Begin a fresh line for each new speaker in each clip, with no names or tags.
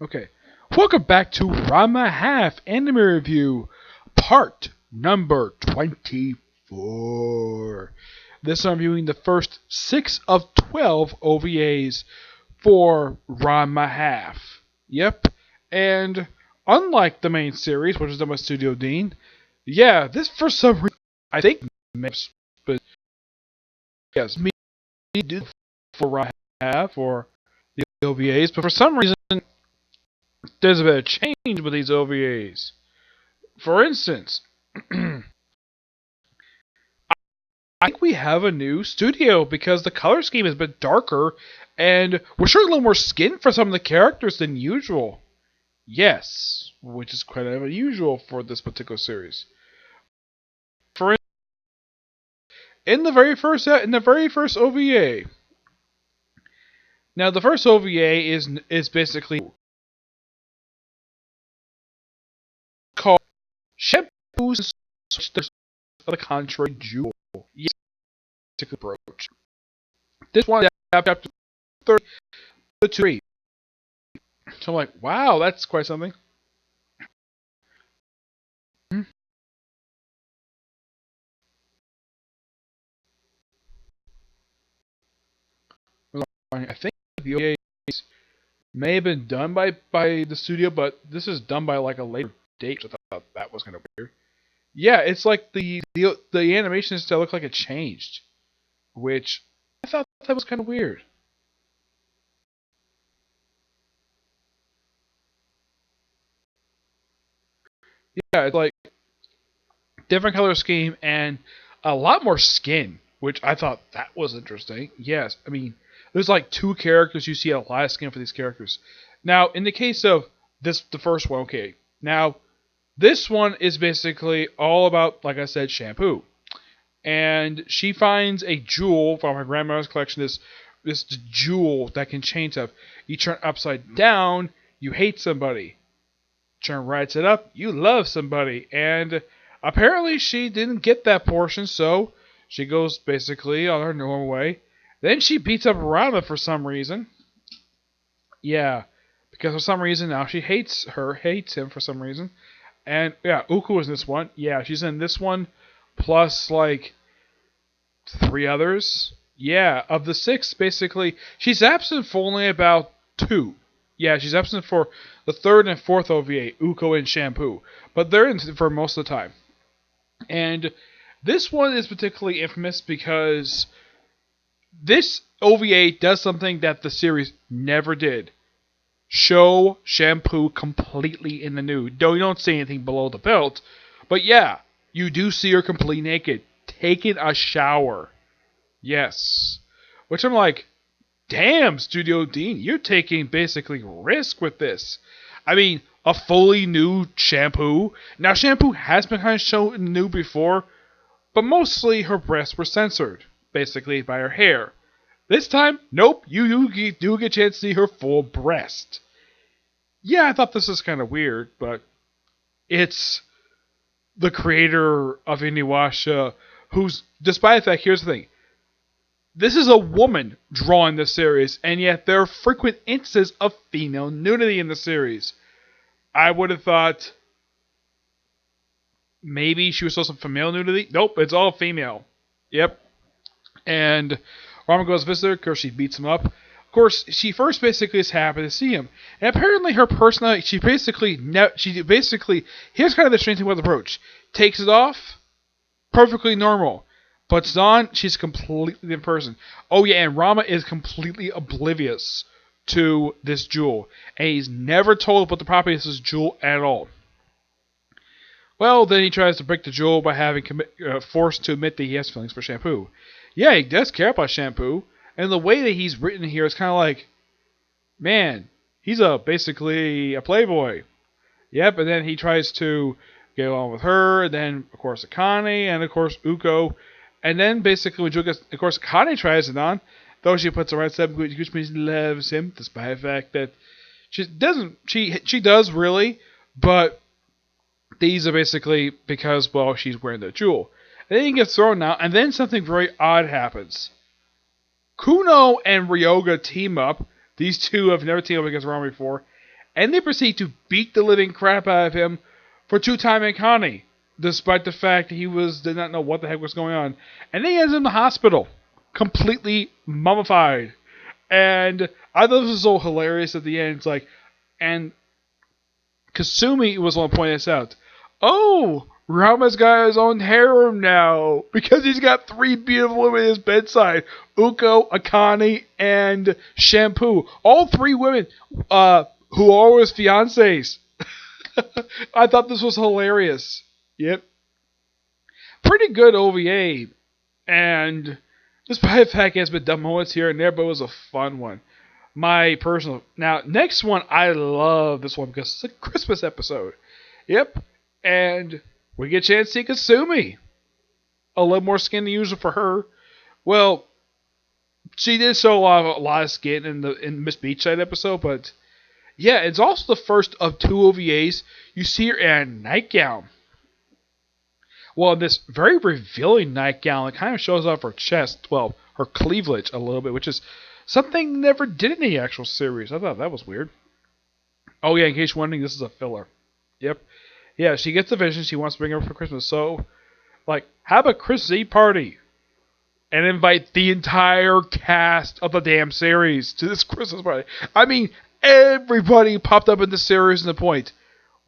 Okay. Welcome back to Ranma Half Anime Review, part number 24. This I'm reviewing the first 6 of 12 OVAs for Ranma Half. Yep. And unlike the main series, which is done by Studio Dean, this for some reason, I think, but yes, me do for Ranma Half for the OVAs, but for some reason, there's a bit of change with these OVAs. For instance, I think we have a new studio because the color scheme is a bit darker and we're showing a little more skin for some of the characters than usual. Yes, which is quite unusual for this particular series. For instance, in the very first OVA. Now the first OVA is basically called Shampoo's the Contrary Jewel. Yes, brooch. This one is chapter 33. So I'm like, wow, that's quite something. I think the OVAs may have been done by the studio, but this is done by like a later date. So I thought that was kind of weird. Yeah, it's like the animation style looked like it changed, which I thought that was kind of weird. Yeah, it's like different color scheme and a lot more skin, which I thought that was interesting. Yes, I mean, there's like two characters you see a lot of skin for these characters. Now, in the case of the first one, okay. Now, this one is basically all about, like I said, shampoo, and she finds a jewel from her grandmother's collection. This jewel that can change stuff. You turn upside down, you hate somebody. Turn right side up, you love somebody, and apparently she didn't get that portion, so she goes basically on her normal way. Then she beats up Rama for some reason. Yeah, because for some reason now she hates him for some reason. And yeah, Uku is in this one. Yeah, she's in this one, plus like three others. Yeah, of the six, basically, she's absent for only about two. Yeah, she's absent for the third and fourth OVA, Uko and Shampoo. But they're in for most of the time. And this one is particularly infamous because this OVA does something that the series never did. Show Shampoo completely in the nude. Though you don't see anything below the belt. But yeah, you do see her completely naked, taking a shower. Yes. Which I'm like, damn, Studio Dean, you're taking basically risk with this. I mean, a fully nude Shampoo. Now, Shampoo has been kind of shown nude before, but mostly her breasts were censored, basically by her hair. This time, nope, you do get a chance to see her full breast. Yeah, I thought this was kind of weird, but it's the creator of Inuyasha, who's, despite the fact, here's the thing, this is a woman drawing this series, and yet there are frequent instances of female nudity in the series. I would have thought maybe she was supposed to have female nudity. Nope, it's all female. Yep. And Rama goes to visit her. Of course, she beats him up. Of course, she first basically is happy to see him. And apparently her personality, she basically, here's kind of the strange thing about the brooch. Takes it off, perfectly normal. Puts it on, she's a completely different person. Oh yeah, and Rama is completely oblivious to this jewel. And he's never told about the property of this jewel at all. Well, then he tries to break the jewel by having forced to admit that he has feelings for Shampoo. Yeah, he does care about Shampoo. And the way that he's written here is kind of like, man, he's basically a playboy. Yep, and then he tries to get along with her, and then, of course, Akane, and, of course, Uko. And then, basically, when Juka, of course, Akane tries it on, though she puts her right side, which means loves him, despite the fact that she doesn't, she does really, but these are basically because, well, she's wearing the jewel. And then he gets thrown out, and then something very odd happens. Kuno and Ryoga team up. These two have never teamed up against Rama before. and they proceed to beat the living crap out of him for two-time Akane, despite the fact that did not know what the heck was going on. And then he ends in the hospital, completely mummified. And I thought this was so hilarious at the end. It's like, and Kasumi was the one pointing this out. Oh, Rama's got his own harem now because he's got three beautiful women at his bedside: Uko, Akane, and Shampoo. All three women, who are his fiancés. I thought this was hilarious. Yep, pretty good OVA, and despite the fact it has been dumb moments here and there, but it was a fun one. My personal now next one, I love this one because it's a Christmas episode. Yep, and we get a chance to see Kasumi. A little more skin than usual for her. Well, she did show a lot of skin in Miss Beachside episode, but yeah, it's also the first of two OVAs you see her in a nightgown. Well, this very revealing nightgown, it kind of shows off her chest, well, her cleavage a little bit, which is something they never did in the actual series. I thought that was weird. Oh yeah, in case you're wondering, this is a filler. Yep. Yeah, she gets a vision. She wants to bring her for Christmas. So, like, have a Christmas Eve party and invite the entire cast of the damn series to this Christmas party. I mean, everybody popped up in the series and the point.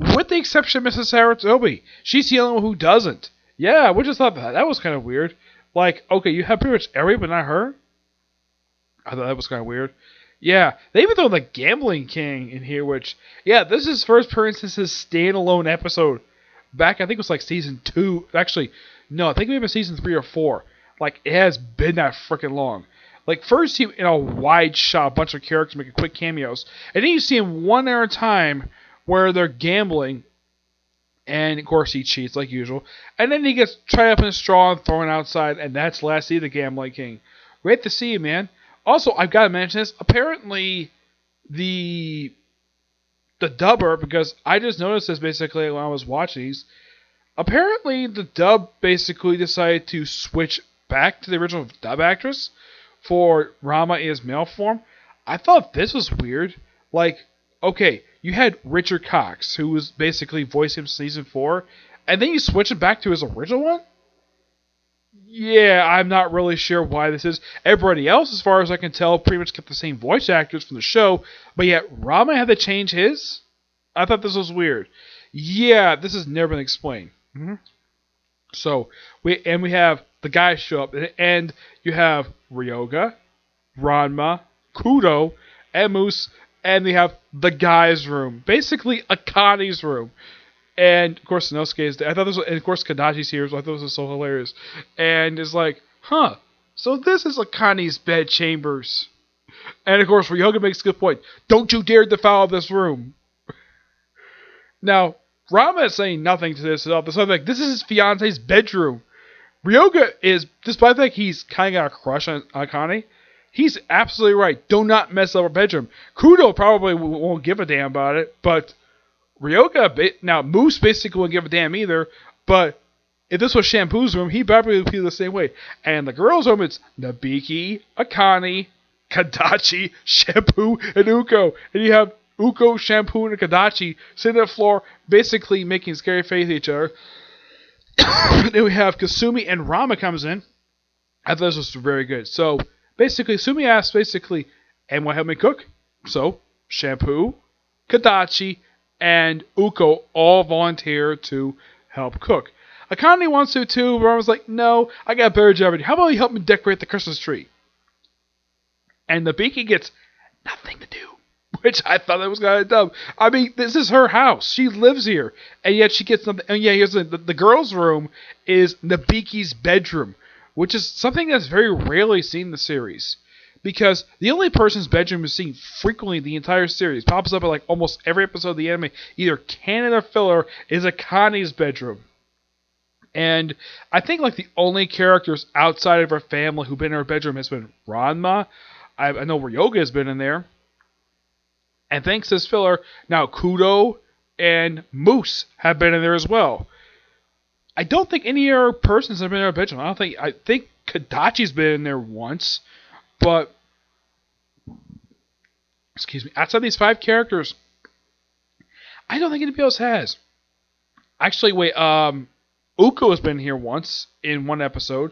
With the exception of Mrs. Saratobi. She's the only one who doesn't. Yeah, we just thought that was kind of weird. Like, okay, you have pretty much everybody, but not her? I thought that was kind of weird. Yeah, they even throw the Gambling King in here, which, yeah, this is first appearance as his standalone episode. Back, I think it was like season 2. Actually, no, I think maybe season 3 or 4. Like, it has been that freaking long. Like, first he in a wide shot, a bunch of characters making quick cameos. And then you see him one at a time where they're gambling. And, of course, he cheats like usual. And then he gets tied up in a straw and thrown outside. And that's last see the Gambling King. Great to see you, man. Also, I've got to mention this. Apparently, the dubber, because I just noticed this basically when I was watching these. Apparently, the dub basically decided to switch back to the original dub actress for Ranma in his male form. I thought this was weird. Like, okay, you had Richard Cox, who was basically voicing him season 4, and then you switch it back to his original one? Yeah, I'm not really sure why this is. Everybody else, as far as I can tell, pretty much kept the same voice actors from the show, but yet Ranma had to change his? I thought this was weird. Yeah, this has never been explained. Mm-hmm. So, we have the guys show up, and you have Ryoga, Ranma, Kudo, and Moose, and they have the guys' room. Basically, Akane's room. And, of course, Sanosuke is there. I thought this was, and of course, Kadachi's here, so I thought this was so hilarious. And it's like, huh, so this is Akane's bed chambers. And, of course, Ryoga makes a good point. Don't you dare defile this room. Now, Ranma is saying nothing to this at all. So I'm like, this is his fiance's bedroom. Ryoga is, despite the fact he's kind of got a crush on Akane, he's absolutely right. Do not mess up her bedroom. Kudo probably won't give a damn about it, but Ryoga, now Moose basically won't give a damn either, but if this was Shampoo's room, he probably would feel the same way. And the girls' room, it's Nabiki, Akane, Kadachi, Shampoo, and Uko. And you have Uko, Shampoo, and Kadachi sitting on the floor, basically making scary face at each other. Then we have Kasumi and Ranma comes in. I thought this was very good. So, basically, Kasumi asks, and want to help me cook? So, Shampoo, Kadachi, and Uko all volunteer to help cook. Akane wants to too, but Ranma's like, no, I got a better job to do. How about you help me decorate the Christmas tree? And Nabiki gets nothing to do. Which I thought that was kind of dumb. I mean, this is her house. She lives here. And yet she gets something. And yeah, here's the girls' room is Nabiki's bedroom. Which is something that's very rarely seen in the series. Because the only person's bedroom is seen frequently in the entire series. Pops up in like almost every episode of the anime. Either canon or filler is Akane's bedroom. And I think like the only characters outside of her family who've been in her bedroom has been Ranma. I know Ryoga has been in there. And thanks to this filler, now Kudo and Moose have been in there as well. I don't think any other persons have been in her bedroom. I think Kadachi's been in there once. But, excuse me, outside these 5 characters, I don't think anybody else has. Actually, wait. Uko has been here once in one episode,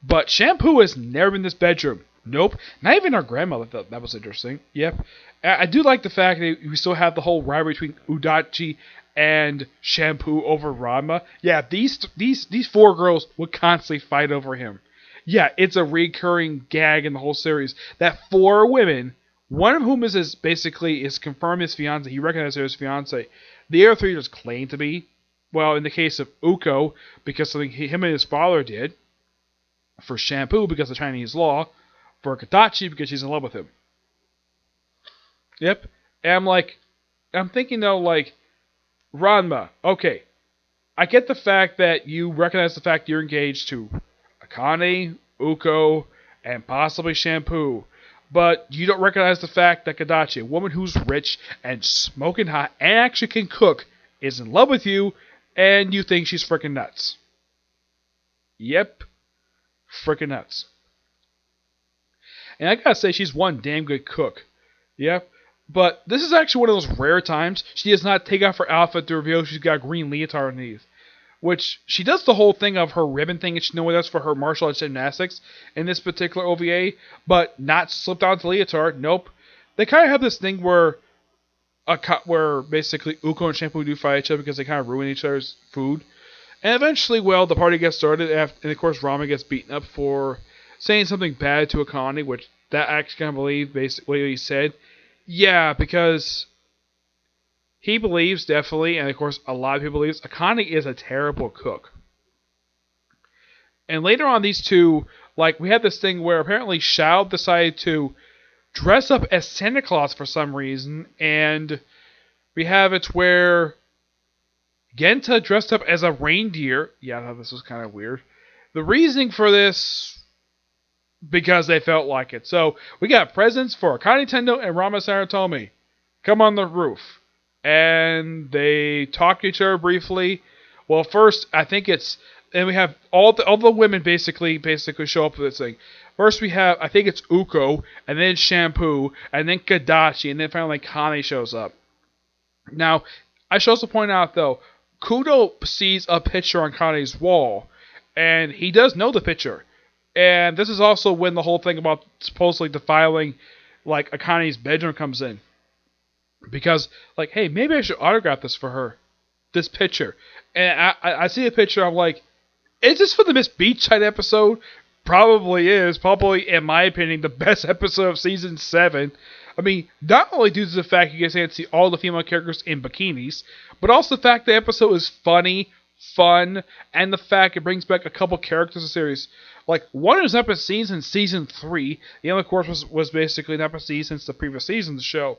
but Shampoo has never been in this bedroom. Nope. Not even our grandmother thought that was interesting. Yep. I do like the fact that we still have the whole rivalry between Udachi and Shampoo over Ranma. Yeah, these four girls would constantly fight over him. Yeah, it's a recurring gag in the whole series that four women, one of whom is basically is confirmed his fiance. He recognizes her as fiance. The other three just claim to be. Well, in the case of Uko, because something him and his father did. For Shampoo, because of Chinese law. For Katachi, because she's in love with him. Yep. And I'm thinking though, Ranma, okay. I get the fact that you recognize the fact you're engaged to Akane, Uko, and possibly Shampoo. But you don't recognize the fact that Kadachi, a woman who's rich and smoking hot and actually can cook, is in love with you, and you think she's freaking nuts. Yep. Freaking nuts. And I gotta say, she's one damn good cook. Yep. But this is actually one of those rare times she does not take off her outfit to reveal she's got a green leotard underneath. Which, she does the whole thing of her ribbon thing, and she knows that's for her martial arts gymnastics in this particular OVA, but not slipped onto leotard. Nope. They kind of have this thing where basically Uko and Shampoo do fight each other because they kind of ruin each other's food. And eventually, well, the party gets started, and of course Rama gets beaten up for saying something bad to Akane, which that I actually kind of believe basically what he said. Yeah, because he believes, definitely, and of course a lot of people believe, Akane is a terrible cook. And later on, these two, we had this thing where apparently Shao decided to dress up as Santa Claus for some reason, and we have it where Genta dressed up as a reindeer. Yeah, I thought this was kind of weird. The reasoning for this, because they felt like it. So, we got presents for Akane Tendo and Rama Saratomi. Come on the roof. And they talk to each other briefly. Well, first, I think it's... And we have all the women basically show up for this thing. First we have, I think it's Uko, and then Shampoo, and then Kadachi, and then finally Kane shows up. Now, I should also point out though, Kudo sees a picture on Kane's wall, and he does know the picture. And this is also when the whole thing about supposedly defiling, Akane's bedroom comes in. Because, hey, maybe I should autograph this for her. This picture. And I see a picture, I'm like, is this for the Miss Beachside episode? Probably is. Probably, in my opinion, the best episode of Season 7. I mean, not only due to the fact you get to see all the female characters in bikinis, but also the fact the episode is funny, fun, and the fact it brings back a couple characters in the series. One is not been seen since Season 3. The other, of course, was basically not been seen since the previous season of the show.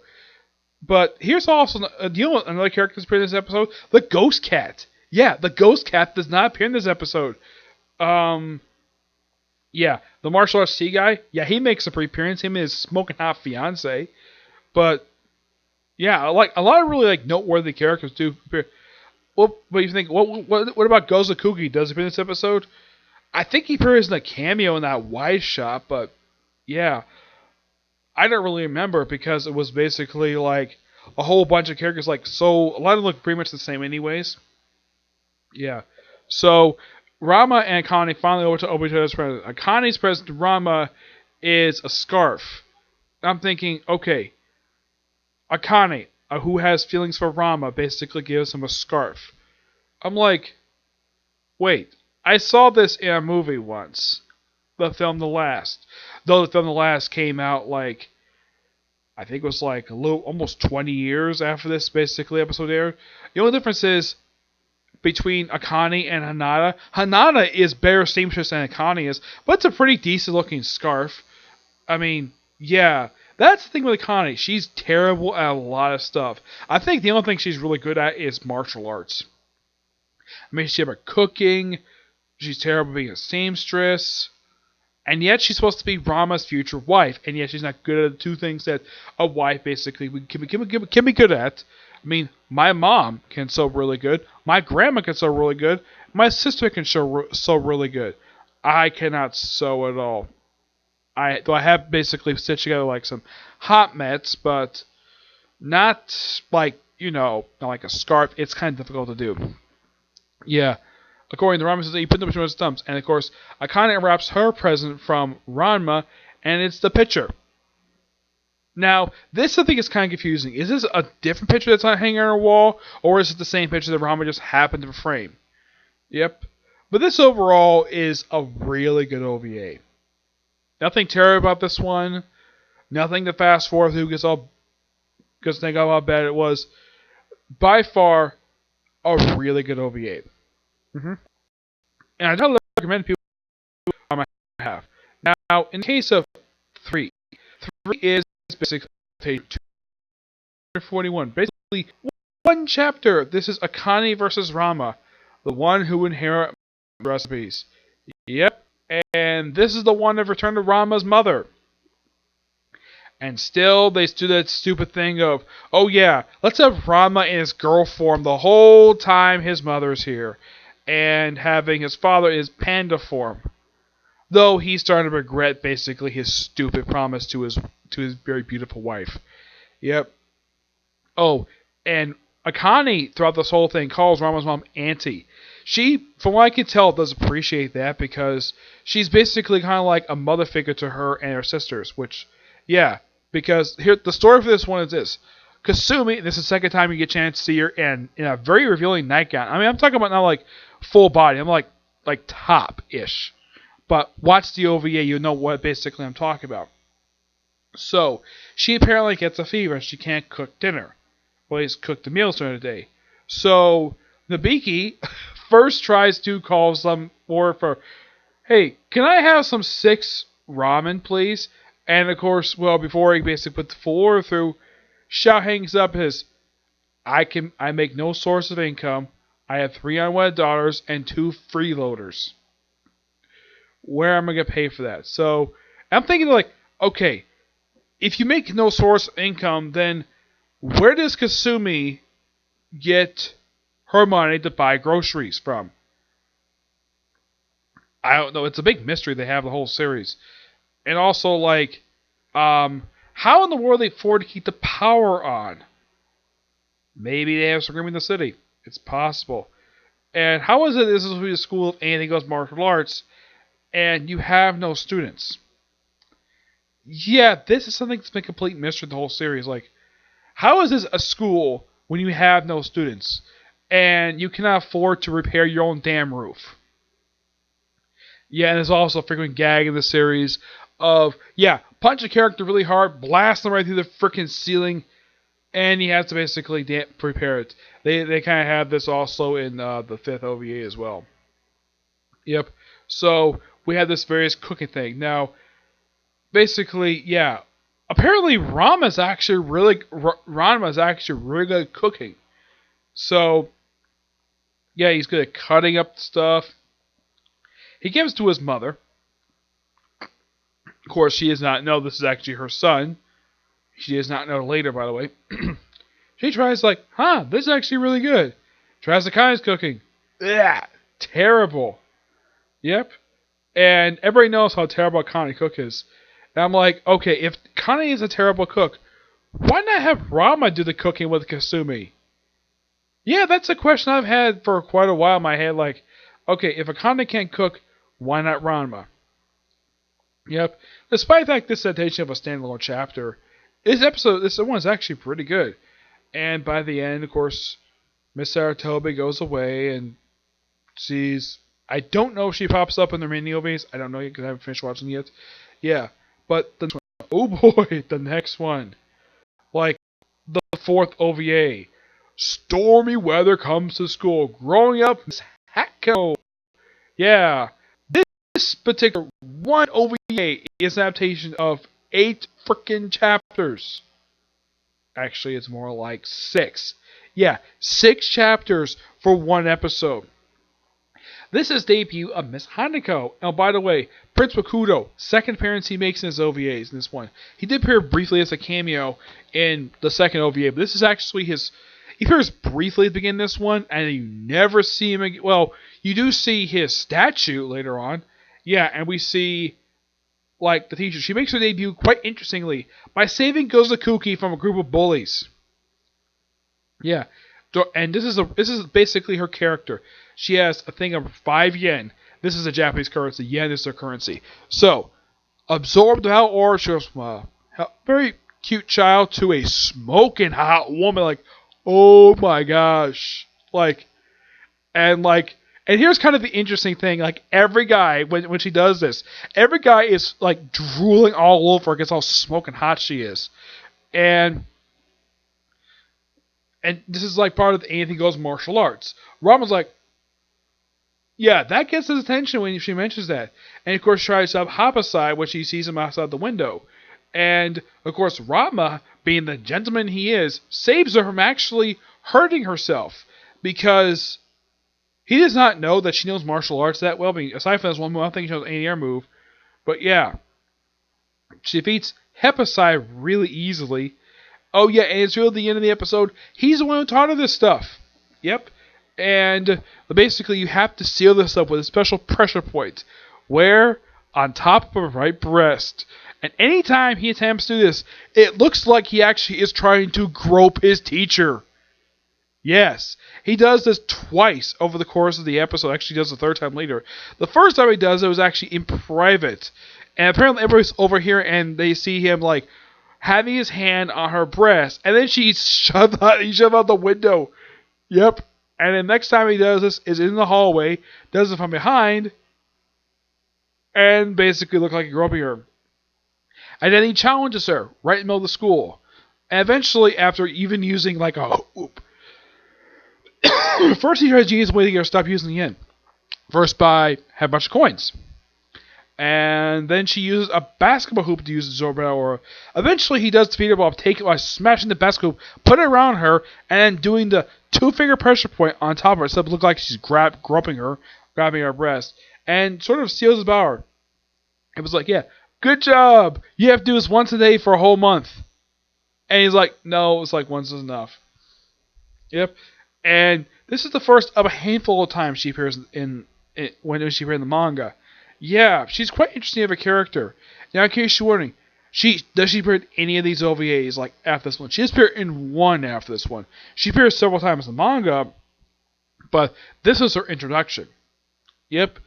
But here's also another character that's appeared in this episode, the Ghost Cat. Yeah, the Ghost Cat does not appear in this episode. Yeah, the martial arts sea guy. Yeah, he makes a pre-appearance. Him and his smoking hot fiance. But yeah, a lot of really noteworthy characters do appear. What do you think? What about Gozakugi? Does he appear in this episode? I think he appears in a cameo in that wide shot. But yeah, I don't really remember because it was basically a whole bunch of characters. So a lot of them look pretty much the same, anyways. Yeah. So, Rama and Akane finally open each other's present. Akane's present to Rama is a scarf. I'm thinking, okay, Akane, who has feelings for Rama, basically gives him a scarf. I'm like, wait, I saw this in a movie once. The film The Last. Though the film The Last came out I think it was almost 20 years after this basically episode aired. The only difference is, between Akane and Hanada. Hanada is better seamstress than Akane is, but it's a pretty decent looking scarf. I mean, yeah, that's the thing with Akane. She's terrible at a lot of stuff. I think the only thing she's really good at is martial arts. I mean, she's terrible at cooking. She's terrible at being a seamstress. And yet she's supposed to be Rama's future wife, and yet she's not good at the two things that a wife basically can be good at. I mean, my mom can sew really good. My grandma can sew really good. My sister can sew really good. I cannot sew at all. I have basically stitched together some hot mitts, but not not like a scarf. It's kind of difficult to do. Yeah. According to Ranma, says that he put them between his thumbs, and of course, Akane wraps her present from Ranma, and it's the picture. Now, this I think is kind of confusing. Is this a different picture that's not hanging on her wall, or is it the same picture that Ranma just happened to frame? Yep. But this overall is a really good OVA. Nothing terrible about this one. Nothing to fast forward through because think of how bad it was. By far, a really good OVA. Mm-hmm. And I don't recommend people on my behalf. Now, in the case of 3 is basically page 241. Basically, one chapter. This is Akane versus Ranma, the one who inherit recipes. Yep, and this is the one that returned to Ranma's mother. And still, they do that stupid thing of, oh yeah, let's have Ranma in his girl form the whole time his mother's here, and having his father in his panda form. Though he's starting to regret basically his stupid promise to his very beautiful wife. Yep. Oh, and Akane throughout this whole thing calls Ranma's mom Auntie. She, from what I can tell, does appreciate that because she's basically kind of like a mother figure to her and her sisters. Which, yeah, because here the story for this one is this: Kasumi. This is the second time you get a chance to see her in a very revealing nightgown. I mean, I'm talking about not like full body. I'm like top ish. But watch the OVA, you know what basically I'm talking about. So, she apparently gets a fever and she can't cook dinner. Well, he's cooked the meals during the day. So, Nabiki first tries to call some more for, hey, can I have some 6 ramen, please? And of course, well, before he basically put the full order through, Xiao hangs up his, I make no source of income. I have 3 unwed daughters and 2 freeloaders. Where am I going to pay for that? So, I'm thinking like, okay, if you make no source of income, then where does Kasumi get her money to buy groceries from? I don't know. It's a big mystery they have the whole series. And also, like, how in the world they afford to keep the power on? Maybe they have some in the city. It's possible. And how is it this is a school of anything goes martial arts, and you have no students? Yeah, this is something that's been a complete mystery the whole series. Like, how is this a school when you have no students and you cannot afford to repair your own damn roof? Yeah, and there's also a frequent gag in the series of, yeah, punch a character really hard, blast them right through the freaking ceiling, and he has to basically prepare it. They kind of have this also in the 5th OVA as well. Yep. So we have this various cooking thing. Now, basically, yeah. Apparently, Ranma's actually really good at cooking. So, yeah, he's good at cutting up stuff. He gives it to his mother. Of course, she does not know this is actually her son. She does not know later, by the way. She tries like, this is actually really good. Tries the Akane's cooking. Ugh, terrible. Yep. And everybody knows how terrible Akane cook is. And I'm like, okay, if Akane is a terrible cook, why not have Ranma do the cooking with Kasumi? Yeah, that's a question I've had for quite a while in my head. Like, okay, if Akane can't cook, why not Ranma? Yep. Despite the fact this adaptation of a standalone chapter, this one is actually pretty good. And by the end, of course, Miss Saratobi goes away and I don't know if she pops up in the mini OVAs. I don't know yet because I haven't finished watching yet. Yeah, but oh boy, the next one. Like, the 4th OVA. Stormy weather comes to school. Growing up in Hatco. Yeah, this particular one OVA is an adaptation of 8 freaking chapters. Actually, it's more like 6. Yeah, 6 chapters for one episode. This is debut of Miss Hanako. Oh, by the way, Prince Bakudo, second appearance he makes in his OVAs in this one. He did appear briefly as a cameo in the second OVA, but this is actually he appears briefly at the beginning of this one, and you never see him again. Well, you do see his statue later on. Yeah, and we see, like, the teacher. She makes her debut quite interestingly by saving Gozakuki from a group of bullies. Yeah. And this is basically her character. She has a thing of 5 yen. This is a Japanese currency. Yen is their currency. So, absorbed without aura, she goes from a very cute child to a smoking hot woman. Like, oh my gosh. And here's kind of the interesting thing. Like, every guy, when she does this, every guy is, like, drooling all over her. Gets all smoking hot she is. And this is like part of the anything goes martial arts. Rama's like, yeah, that gets his attention when she mentions that. And of course, tries to hop aside when she sees him outside the window. And of course, Rama, being the gentleman he is, saves her from actually hurting herself because he does not know that she knows martial arts that well. I mean, aside from this one move, I don't think she knows any air move. But yeah, she defeats Hepasai really easily. Oh yeah, and it's really the end of the episode. He's the one who taught her this stuff. Yep. And basically, you have to seal this up with a special pressure point, where on top of her right breast. And anytime he attempts to do this, it looks like he actually is trying to grope his teacher. Yes, he does this twice over the course of the episode. Actually, does the third time later. The first time he does it was actually in private, and apparently everybody's over here and they see him like having his hand on her breast, and then he shoved out the window. Yep. And then next time he does this is in the hallway, does it from behind, and basically look like he's groping her. And then he challenges her right in the middle of the school. And eventually, after even using like a hoop, first he tries to use a way to get her to stop using the yen. First by have a bunch of coins. And then she uses a basketball hoop to use the Zorba aura. Eventually, he does defeat her by smashing the basketball hoop, put it around her, and then doing the two-finger pressure point on top of her, so it looks like she's grabbing her breast, and sort of seals his power. It was like, yeah, good job. You have to do this once a day for a whole month. And he's like, no, it's like once is enough. Yep. And this is the first of a handful of times she appears when she appeared in the manga. Yeah, she's quite interesting of a character. Now, in case you're wondering, does she appear in any of these OVAs like after this one? She has appeared in one after this one. She appears several times in the manga, but this is her introduction. Yep.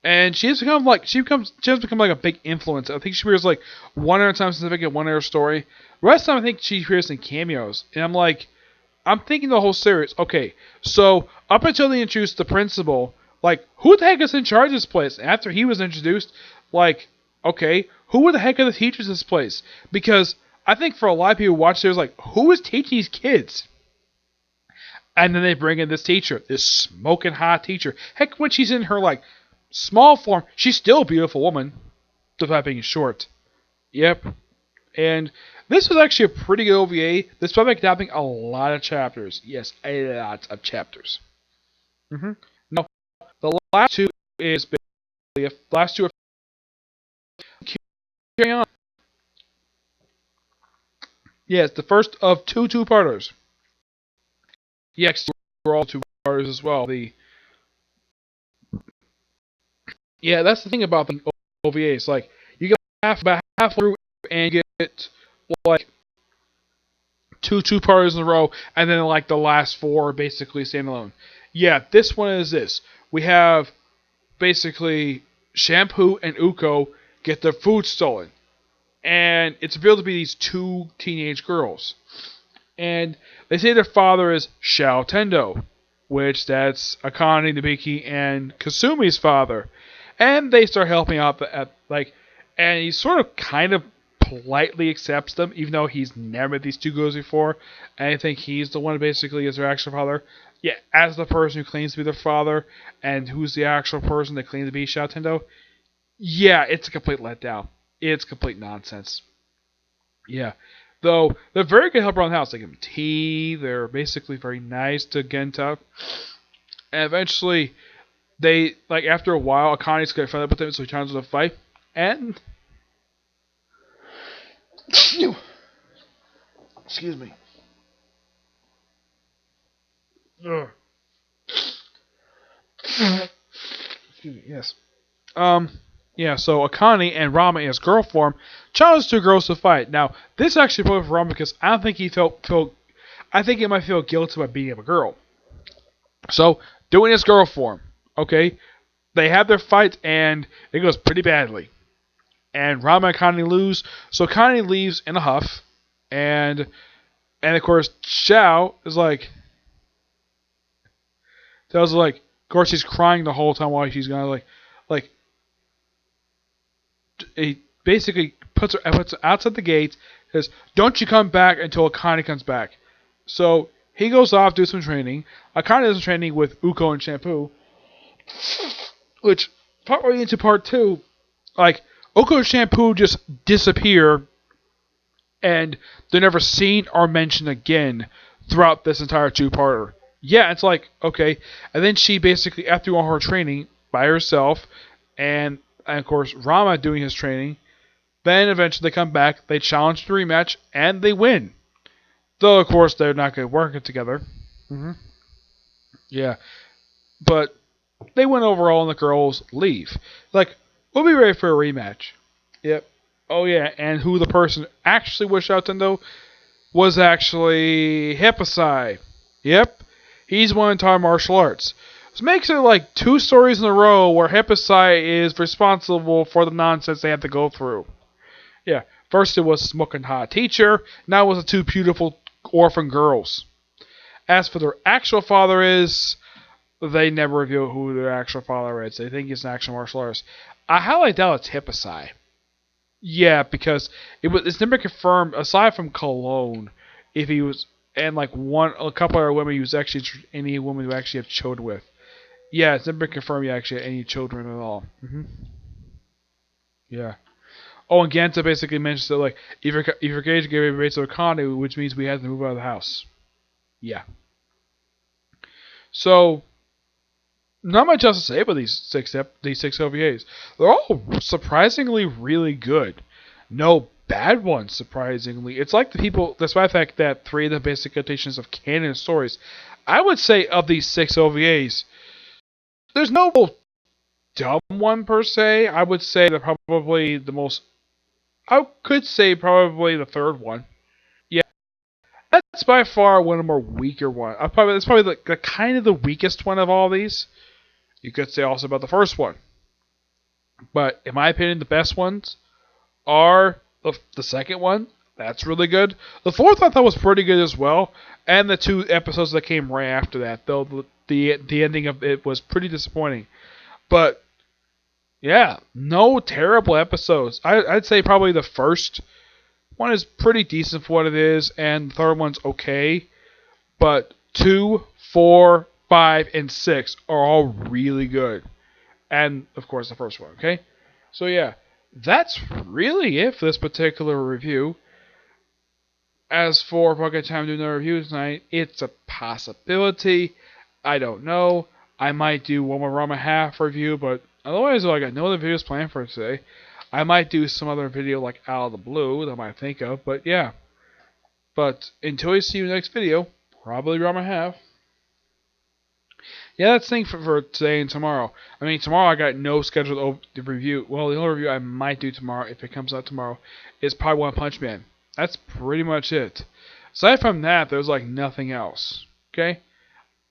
And she has become like a big influence. I think she appears like one other time significant, one other story. The rest of the time I think she appears in cameos. And I'm thinking the whole series, okay, so up until they introduced the principal, like, who the heck is in charge of this place? After he was introduced, like, okay, who the heck are the teachers of this place? Because I think for a lot of people who watch this, like, who is teaching these kids? And then they bring in this teacher, this smoking hot teacher. Heck, when she's in her, like, small form, she's still a beautiful woman, despite being short. Yep. And this was actually a pretty good OVA. This probably adapting a lot of chapters. Yes, a lot of chapters. Now, the last two is basically the last two are carrying on. Yes, the first of two-parters. Yes, we're all two-parters as well. That's the thing about the OVAs. Like, you get about half through and get like two-parters in a row, and then like the last four basically standalone. Yeah, this one is this. We have basically Shampoo and Uko get their food stolen. And it's revealed to be these two teenage girls. And they say their father is Shao Tendo, which that's Akane, Nabiki, and Kasumi's father. And they start helping out and he sort of kind of politely accepts them, even though he's never met these two girls before. And I think he's the one who basically is their actual father. Yeah, as the person who claims to be their father, and who's the actual person that claims to be Shao Tendo. Yeah, it's a complete letdown. It's complete nonsense. Yeah. Though, they're very good help around the house. They give him tea. They're basically very nice to Genta. And eventually, after a while, Akane's going to find out with them, so he turns to the fight. And... Excuse me. Ugh. Excuse me, yes. So Akane and Rama in his girl form challenged two girls to fight. Now, this actually put for Rama because I don't think he felt I think he might feel guilty about beating up a girl. So, doing his girl form, okay? They have their fight, and it goes pretty badly. And Ranma and Connie lose, so Connie leaves in a huff, and of course Xiao is like, of course she's crying the whole time while she's gonna like he basically puts her outside the gate, says, "Don't you come back until Akane comes back." So he goes off, do some training. Akane does some training with Uko and Shampoo, which partway into part 2, like Uko and Shampoo just disappear, and they're never seen or mentioned again throughout this entire 2-parter. Yeah, it's like, okay. And then she basically, after all her training by herself, and of course Rama doing his training, then eventually they come back, they challenge the rematch, and they win. Though, of course, they're not going to work it together. Mm-hmm. Yeah. But they win overall, and the girls leave. Like, we'll be ready for a rematch. Yep. Oh, yeah, and who the person actually was Shoutendo was actually Hipposai. Yep. He's one entire martial arts. This makes it like 2 stories in a row where Hipposai is responsible for the nonsense they have to go through. Yeah. First it was Smoking Hot Teacher, now it was the 2 beautiful orphan girls. As for their actual father is, they never reveal who their actual father is. They think he's an actual martial artist. I highly doubt it's Hipposai. Yeah, because it's never confirmed, aside from Cologne, if he was, and like a couple other women he was actually any woman who actually have children with. Yeah, it's never been confirmed he actually had any children at all. Mm-hmm. Yeah. Oh, and Ganta basically mentions that like if you're engaged to give a race to Akane, which means we have to move out of the house. Yeah. So not much else to say about these 6 OVAs. They're all surprisingly really good. No bad ones, surprisingly. It's like despite the fact that 3 of the basic quotations of canon stories, I would say of these 6 OVAs, there's no dumb one per se. I would say they're probably the most. I could say probably the 3rd one. Yeah, that's by far one of the more weaker ones. It's probably the kind of the weakest one of all these. You could say also about the first one. But in my opinion, the best ones are the second one. That's really good. The 4th I thought was pretty good as well. And the 2 episodes that came right after that. Though the ending of it was pretty disappointing. But yeah, no terrible episodes. I'd say probably the first one is pretty decent for what it is. And the 3rd one's okay. But 2, 4, 5, and 6 are all really good. And, of course, the first one, okay? So, yeah, that's really it for this particular review. As for if I get time to do another review tonight, it's a possibility. I don't know. I might do one more Ranma half review, but otherwise, I got no other videos planned for today. I might do some other video, like, out of the blue that I might think of, but yeah. But until we see you in the next video, probably Ranma half. Yeah, that's the thing for today and tomorrow. I mean, tomorrow I got no scheduled review. Well, the only review I might do tomorrow, if it comes out tomorrow, is part 1 Punch Man. That's pretty much it. Aside from that, there's like nothing else. Okay?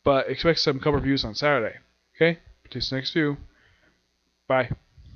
But expect some couple reviews on Saturday. Okay? To the next view. Bye.